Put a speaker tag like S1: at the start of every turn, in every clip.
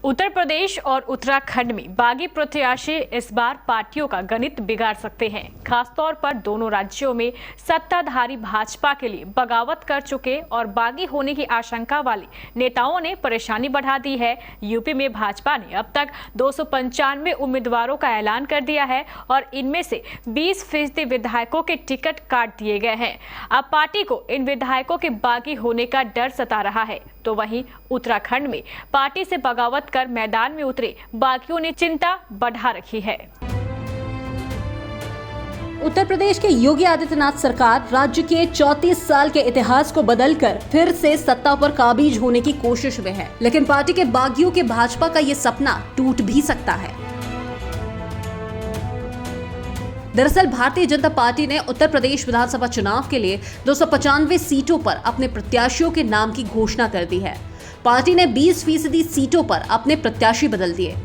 S1: उत्तर प्रदेश और उत्तराखंड में बागी प्रत्याशी इस बार पार्टियों का गणित बिगाड़ सकते हैं। खासतौर पर दोनों राज्यों में सत्ताधारी भाजपा के लिए बगावत कर चुके और बागी होने की आशंका वाले नेताओं ने परेशानी बढ़ा दी है। यूपी में भाजपा ने अब तक 295 उम्मीदवारों का ऐलान कर दिया है और इनमें से 20% विधायकों के टिकट काट दिए गए हैं। अब पार्टी को इन विधायकों के बागी होने का डर सता रहा है। तो वहीं उत्तराखंड में पार्टी से बगावत कर मैदान में उतरे बागियों ने चिंता बढ़ा रखी है।
S2: उत्तर प्रदेश के योगी आदित्यनाथ सरकार राज्य के 34 साल के इतिहास को बदलकर फिर से सत्ता पर काबिज होने की कोशिश में है, लेकिन पार्टी के बागियों के भाजपा का ये सपना टूट भी सकता है। दरअसल भारतीय जनता पार्टी ने उत्तर प्रदेश विधानसभा चुनाव के लिए 295 सीटों पर अपने प्रत्याशियों के नाम की घोषणा कर दी है। पार्टी ने 20% सीटों पर अपने प्रत्याशी बदल दिए।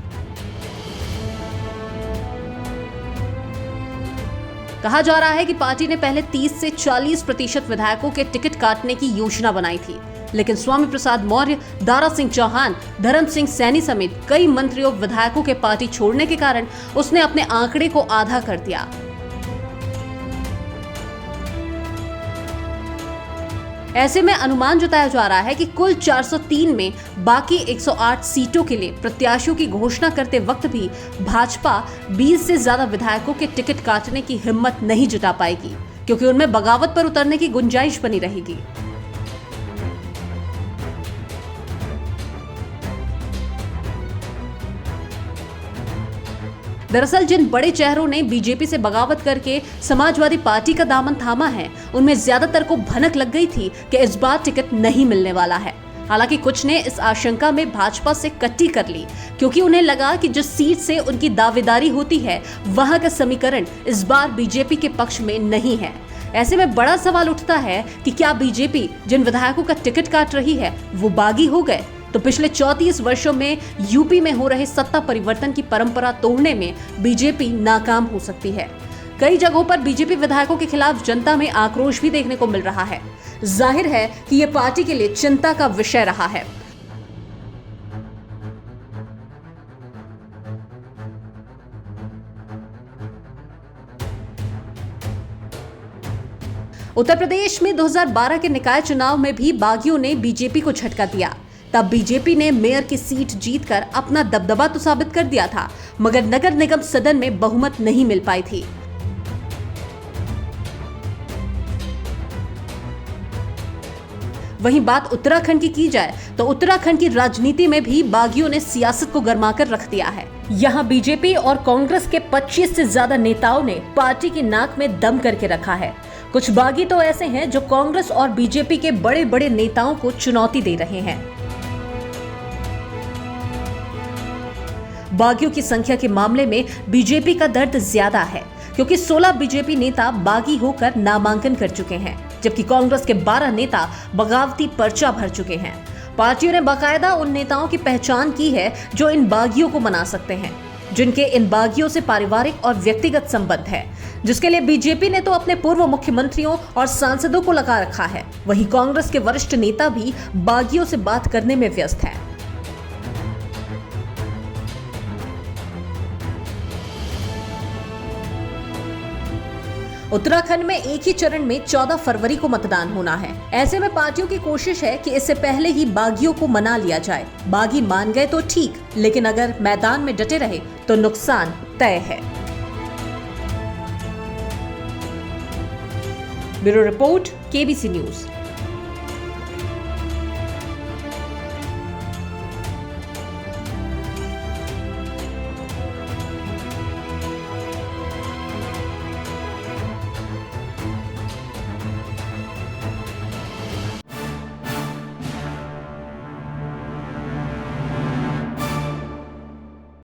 S2: कहा जा रहा है कि पार्टी ने पहले 30 से 40% विधायकों के टिकट काटने की योजना बनाई थी, लेकिन स्वामी प्रसाद मौर्य, दारा सिंह चौहान, धर्म सिंह सैनी समेत कई मंत्रियों विधायकों के पार्टी छोड़ने के कारण उसने अपने आंकड़े को आधा कर दिया। ऐसे में अनुमान जताया जा रहा है कि कुल 403 में बाकी 108 सीटों के लिए प्रत्याशियों की घोषणा करते वक्त भी भाजपा 20 से ज्यादा विधायकों के टिकट काटने की हिम्मत नहीं जुटा पाएगी, क्योंकि उनमें बगावत पर उतरने की गुंजाइश बनी रहेगी। दरअसल जिन बड़े चेहरों ने बीजेपी से बगावत करके समाजवादी पार्टी का दामन थामा है, उनमें ज्यादातर को भनक लग गई थी कि इस बार टिकट नहीं मिलने वाला है। हालांकि कुछ ने इस आशंका में भाजपा से कट्टी कर ली, क्योंकि उन्हें लगा कि जिस सीट से उनकी दावेदारी होती है वहां का समीकरण इस बार बीजेपी के पक्ष में नहीं है। ऐसे में बड़ा सवाल उठता है कि क्या बीजेपी जिन विधायकों का टिकट काट रही है वो बागी हो गए? तो पिछले 34 वर्षों में यूपी में हो रहे सत्ता परिवर्तन की परंपरा तोड़ने में बीजेपी नाकाम हो सकती है। कई जगहों पर बीजेपी विधायकों के खिलाफ जनता में आक्रोश भी देखने को मिल रहा है। जाहिर है कि ये पार्टी के लिए चिंता का विषय रहा है। उत्तर प्रदेश में 2012 के निकाय चुनाव में भी बागियों ने बीजेपी को झटका दिया। तब बीजेपी ने मेयर की सीट जीतकर अपना दबदबा तो साबित कर दिया था, मगर नगर निगम सदन में बहुमत नहीं मिल पाई थी। वहीं बात उत्तराखंड की जाए तो उत्तराखंड की राजनीति में भी बागियों ने सियासत को गरमाकर रख दिया है। यहां बीजेपी और कांग्रेस के 25 से ज्यादा नेताओं ने पार्टी की नाक में दम करके रखा है। कुछ बागी तो ऐसे हैं जो कांग्रेस और बीजेपी के बड़े बड़े नेताओं को चुनौती दे रहे हैं। बागियों की संख्या के मामले में बीजेपी का दर्द ज्यादा है, क्योंकि 16 बीजेपी नेता बागी होकर नामांकन कर चुके हैं, जबकि कांग्रेस के 12 नेता बगावती पर्चा भर चुके हैं। पार्टियों ने बाकायदा उन नेताओं की पहचान की है जो इन बागियों को मना सकते हैं, जिनके इन बागियों से पारिवारिक और व्यक्तिगत संबंध है, जिसके लिए बीजेपी ने तो अपने पूर्व मुख्यमंत्रियों और सांसदों को लगा रखा है। वहीं कांग्रेस के वरिष्ठ नेता भी बागियों से बात करने में व्यस्त हैं। उत्तराखंड में एक ही चरण में 14 फरवरी को मतदान होना है। ऐसे में पार्टियों की कोशिश है कि इससे पहले ही बागियों को मना लिया जाए। बागी मान गए तो ठीक, लेकिन अगर मैदान में डटे रहे तो नुकसान तय है। Bureau report, KBC news.